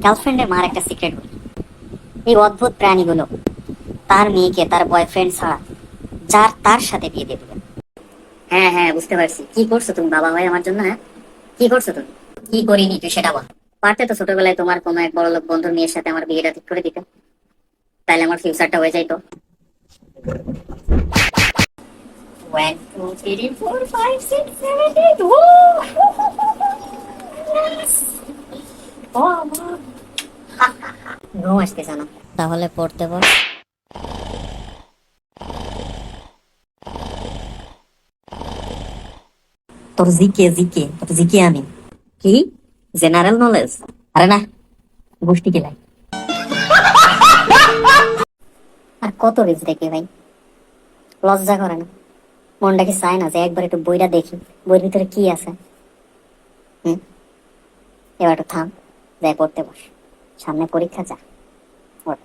গার্লফ্রেন্ডের মার একটা সিক্রেট বলি। এই অদ্ভুত প্রাণীগুলো তার মেয়েকে তার বয়ফ্রেন্ড ছাড়া যার তার সাথে বিয়ে দিয়ে দিবে। হ্যাঁ হ্যাঁ, বুঝতে পারছি। কি করছো তুমি বাবা ভাই আমার জন্য? হ্যাঁ, কি করছো তুমি? কি করিনি তুই সেটা বল। পারতে তো ছোটবেলায় তোমার কোনো এক বড়লোক বন্ধুর মেয়ের সাথে আমার বিয়েটা ঠিক করে দিতে, তাহলে আমার ফিউচারটা হয়ে যাইতো। 1 2 3 4 5 6 7 8 ও ঘুম আসতেছে না, তাহলে পড়তে বল। তোর জিকে জিকে তোর জিকে আমি কি জেনারেল নলেজ? আরে না, গোষ্ঠী কি লাই। আর কত রিচ দেখি ভাই, লজ্জা করে না? মনটা কি চায় না যে একবার একটু বইটা দেখি, বইয়ের ভিতরে কি আছে? হুম, এবার একটু থাম, যাই পড়তে বস, সামনে পরীক্ষা, যা ওঠ।